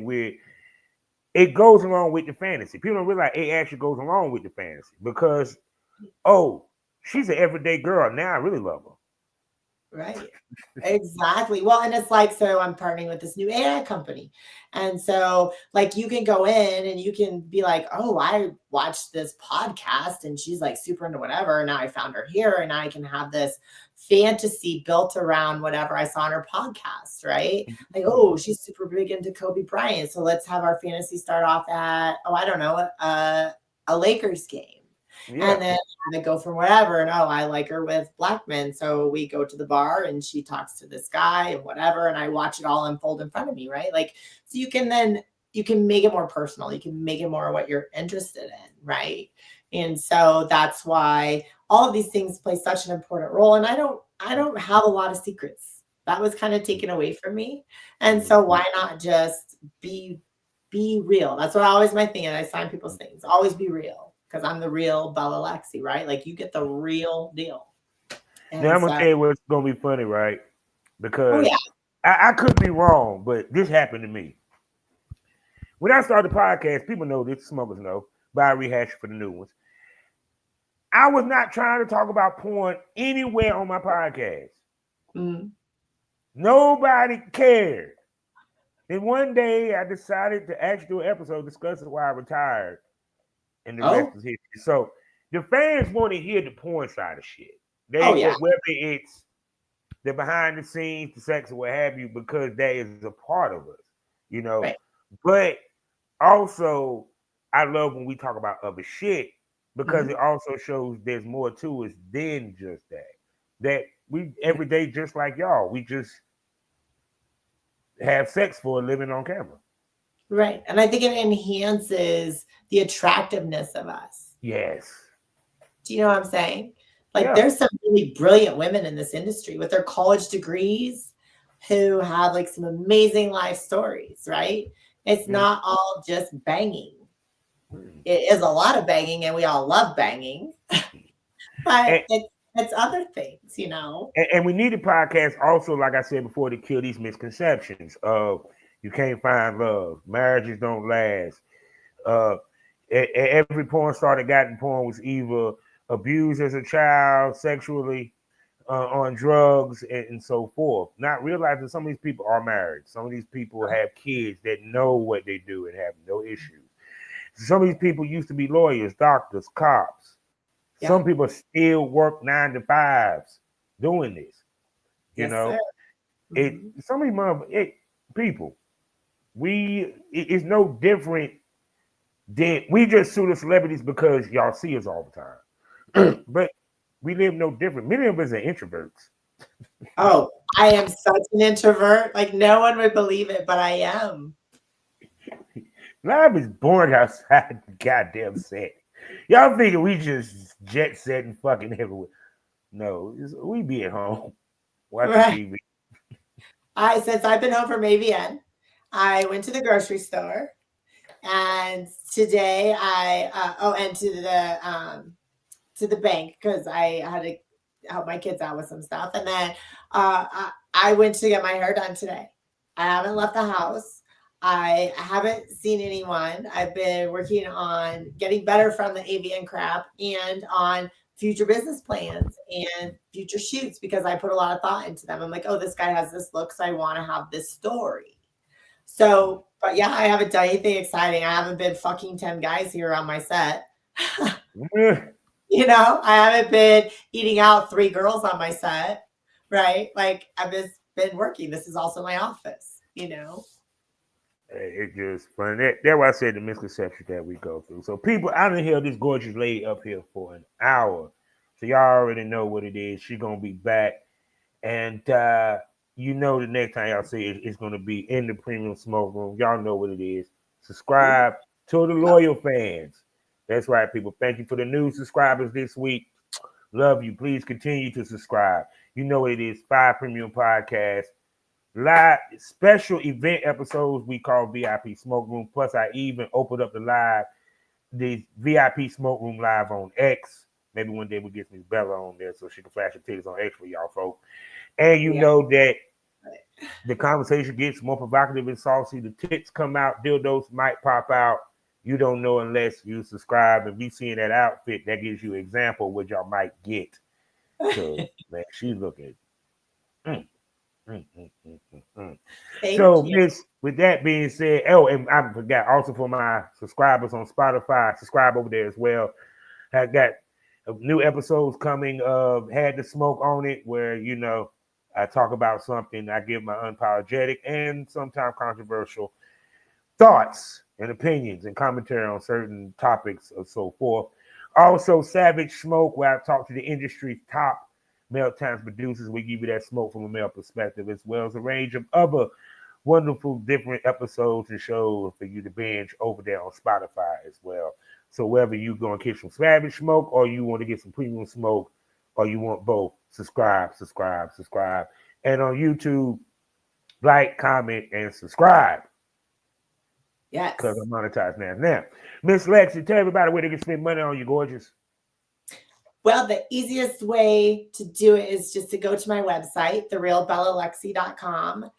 it goes along with the fantasy. People don't realize it actually goes along with the fantasy because, oh, she's an everyday girl. Now I really love her. Right. Exactly. Well, and it's like, so I'm partnering with this new AI company. And so, like, you can go in and you can be like, oh, I watched this podcast and she's like super into whatever. And now I found her here and I can have this fantasy built around whatever I saw on her podcast, right? Like, oh, she's super big into Kobe Bryant. So let's have our fantasy start off at, oh, I don't know, a Lakers game. Yeah. And then I go from wherever, and oh, I like her with black men. So we go to the bar and she talks to this guy and whatever, and I watch it all unfold in front of me, right? Like, so you can make it more personal. You can make it more what you're interested in, right? And so that's why all of these things play such an important role. And I don't have a lot of secrets. That was kind of taken away from me. And so why not just be real? That's what always my thing. And I sign people's things. Always be real. Because I'm the real Bella Lexi, right? Like you get the real deal. Now I'm gonna tell you what's gonna be funny, right? Because yeah. I could be wrong, but this happened to me. When I started the podcast, people know this, smokers know, but I rehash for the new ones. I was not trying to talk about porn anywhere on my podcast. Nobody cared. Then one day I decided to actually do an episode discussing why I retired, and the rest is history. So the fans want to hear the porn side of shit. Whether it's the behind the scenes, the sex, or what have you, because that is a part of us, Right. But also, I love when we talk about other shit because it also shows there's more to us than just that. That we every day, just like y'all, we just have sex for a living on camera. Right. And I think it enhances the attractiveness of us. Yes. Do you know what I'm saying? Like there's some really brilliant women in this industry with their college degrees who have like some amazing life stories, right? It's not all just banging. It is a lot of banging and we all love banging. But it's other things, And we need a podcast also, like I said before, to kill these misconceptions of you can't find love, marriages don't last. Every porn star that got in porn was either abused as a child, sexually, on drugs, and so forth. Not realizing some of these people are married. Some of these people have kids that know what they do and have no issues. Some of these people used to be lawyers, doctors, cops. Some people still work 9 to 5s doing this. Sir. Some of these people, it's no different than we just sue the celebrities because y'all see us all the time. But we live no different. Many of us are introverts. Oh, I am such an introvert. Like no one would believe it, but I am. Life is boring outside the goddamn set. Y'all thinking we just jet set and fucking everywhere. No, we be at home watching TV. Since I've been home from AVN, I went to the grocery store, and today and to the bank because I had to help my kids out with some stuff, and then I went to get my hair done today. I haven't left the house. I haven't seen anyone. I've been working on getting better from the avian crap and on future business plans and future shoots because I put a lot of thought into them. I'm like, oh, this guy has this look, so I want to have this story. So, but yeah, I haven't done anything exciting. I haven't been fucking 10 guys here on my set. I haven't been eating out 3 girls on my set, right? Like I've just been working. This is also my office. It's just funny. That's why I said the misconceptions that we go through. So people, I done held this gorgeous lady up here for an hour. So y'all already know what it is. She gonna be back. And the next time y'all see it, it's gonna be in the premium smoke room. Y'all know what it is. Subscribe to the loyal fans. That's right, people. Thank you for the new subscribers this week. Love you. Please continue to subscribe. You know what it is. 5 premium podcasts. Live special event episodes we call VIP Smoke Room. Plus, I even opened up the VIP Smoke Room live on X. Maybe one day we'll get Miss Bella on there so she can flash her titties on X for y'all folks. And you know that the conversation gets more provocative and saucy. The tits come out, dildos might pop out. You don't know unless you subscribe. And we seeing that outfit, that gives you an example of what y'all might get. Because, man, she's looking. Mm, mm, mm, mm, mm, mm. So, Miss, with that being said, and I forgot also for my subscribers on Spotify, subscribe over there as well. I got new episodes coming of Had the Smoke on it, where I talk about something, I give my unapologetic and sometimes controversial thoughts and opinions and commentary on certain topics and so forth. Also, Savage Smoke, where I talk to the industry's top male times producers. We give you that smoke from a male perspective, as well as a range of other wonderful different episodes and shows for you to binge over there on Spotify as well. So whether you going to get some Savage Smoke or you want to get some premium smoke or you want both, subscribe. And on YouTube, like, comment, and subscribe. Yes. Because I'm monetized now. Now, Miss Lexi, tell everybody where they can spend money on you, gorgeous. Well, the easiest way to do it is just to go to my website, therealbellalexi.com.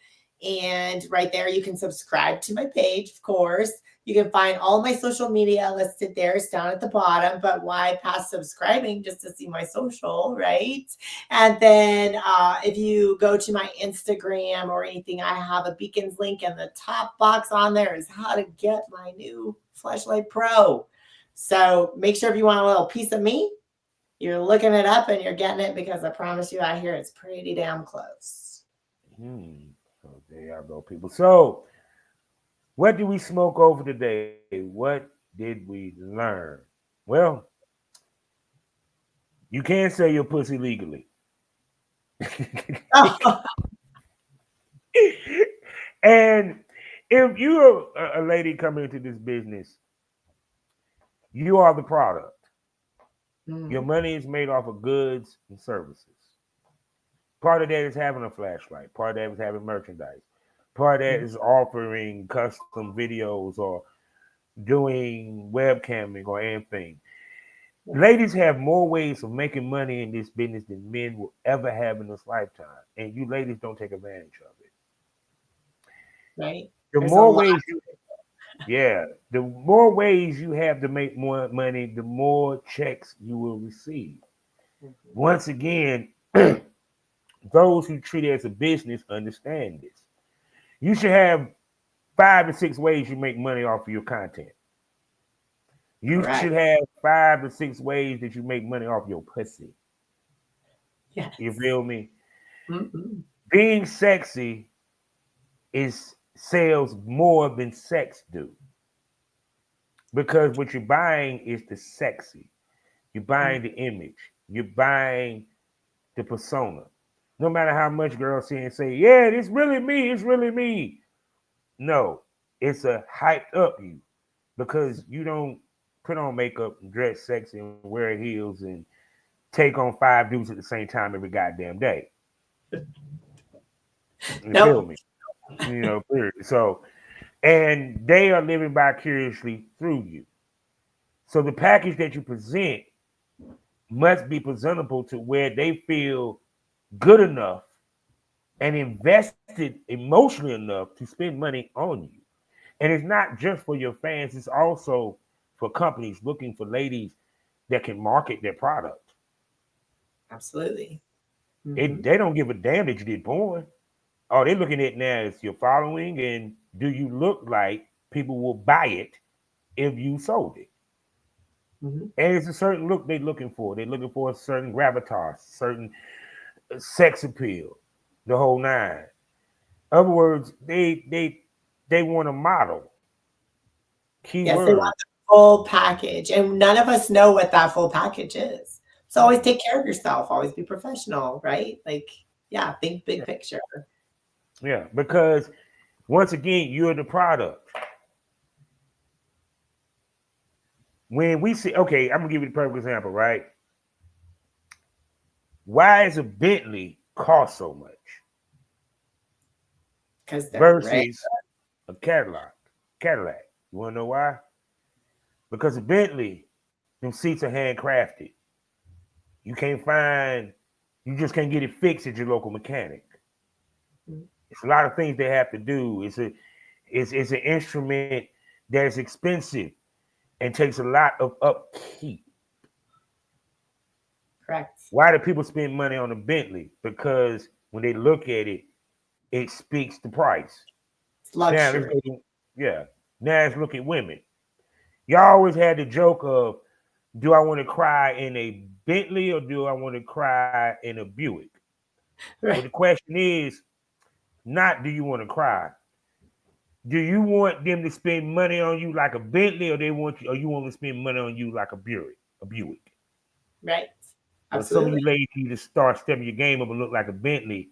And right there, you can subscribe to my page, of course. You can find all my social media listed there. It's down at the bottom. But why pass subscribing just to see my social, right? And then if you go to my Instagram or anything, I have a Beacons link in the top box on there is how to get my new Fleshlight Pro. So make sure if you want a little piece of me, you're looking it up and you're getting it because I promise you out here it's pretty damn close. So there y'all go, people. So what did we smoke over today? What did we learn? Well, you can't sell your pussy legally. And if you're a lady coming into this business, you are the product. Your money is made off of goods and services. Part of that is having a flashlight. Part of that is having merchandise. Part of that is offering custom videos or doing webcamming or anything. Ladies have more ways of making money in this business than men will ever have in this lifetime. And you ladies don't take advantage of it. Right. The more ways you have to make more money, the more checks you will receive. Once again, those who treat it as a business understand this. You should have 5 to 6 ways you make money off of your content. You should have 5 to 6 ways that you make money off your pussy. Yes. You feel me? Being sexy sells more than sex do. Because what you're buying is the sexy. You're buying the image. You're buying the persona. No matter how much girls see and say, yeah, it's really me. It's really me. No, it's a hyped up you because you don't put on makeup and dress sexy and wear heels and take on 5 dudes at the same time every goddamn day. You feel me? Period. So and they are living vicariously through you. So the package that you present must be presentable to where they feel good enough and invested emotionally enough to spend money on you. And it's not just for your fans, it's also for companies looking for ladies that can market their product. Absolutely. They don't give a damn that you did porn. All they're looking at now is your following and do you look like people will buy it if you sold it. Mm-hmm. And it's a certain look they're looking for. They're looking for a certain gravitas, certain sex appeal, the whole nine. In other words, they want a model. Yes, they Keyword. want the full package, and none of us know what that full package is. So always take care of yourself. Always be professional, right? Like, yeah, think big Yeah, picture. yeah. Because once again, you're the product. When we see, okay, I'm gonna give you the perfect example, right? Why is a Bentley cost so much Because they're rare. versus a Cadillac? Cadillac. You wanna know why? Because a Bentley, them seats are handcrafted. You can't find, you just can't get it fixed at your local mechanic. It's a lot of things they have to do. It's an instrument that is expensive and takes a lot of upkeep. Correct. Why do people spend money on a Bentley? Because when they look at it, it speaks the price. It's Now let's luxury. go to, yeah. Now let's look at women. Y'all always had the joke of, do I want to cry in a Bentley or do I want to cry in a Buick? But the Right. question is not do you want to cry? Do you want them to spend money on you like a Bentley, or they want you, or you want them to spend money on you like a Buick? A Buick. Right. But some of Absolutely. you ladies need to start stepping your game up and look like a Bentley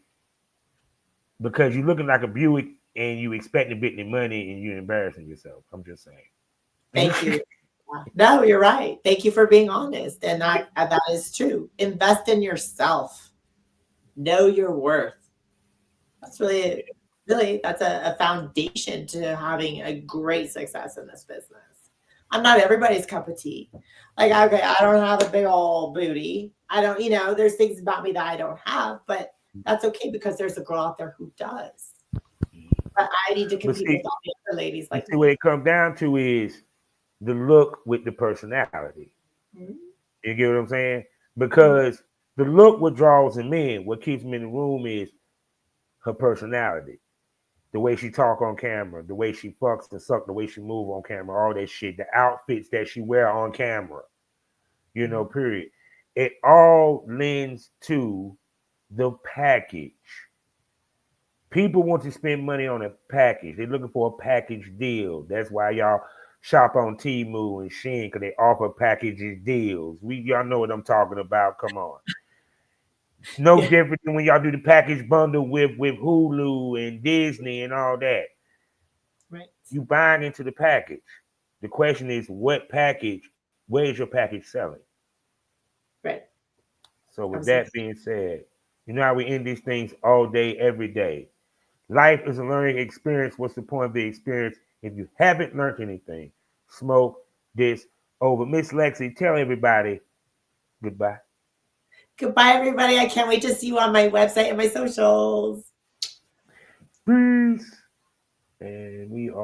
because you're looking like a Buick and you expecting Bentley money and you're embarrassing yourself. I'm just saying. Thank you. No, you're right. Thank you for being honest. And that is true. Invest in yourself. Know your worth. That's really that's a foundation to having a great success in this business. I'm not everybody's cup of tea. Like, okay, I don't have a big old booty. I don't, there's things about me that I don't have, but that's okay because there's a girl out there who does. But I need to But compete see, with all the other ladies you like see what me. it comes down to is the look with the personality. Mhm. You get what I'm saying? Mhm. Because the look what draws them in, what keeps them in the room is her personality. The way she talk on camera, the way she fucks and suck, the way she move on camera, all that shit, the outfits that she wear on camera, period. It all lends to the package. People want to spend money on a package. They're looking for a package deal. That's why y'all shop on Temu and Shein because they offer packages deals. Y'all know what I'm talking about. Come on. It's no Yeah, different than when y'all do the package bundle with Hulu and Disney and all that. right, You buying into the package. The question is, what package? Where is your package selling? right. So, with Absolutely. that being said, you know how we end these things all day, every day. Life is a learning experience. What's the point of the experience if you haven't learned anything? Smoke this over. Miss Lexi, tell everybody goodbye. Goodbye, everybody. I can't wait to see you on my website and my socials. Peace. And we are.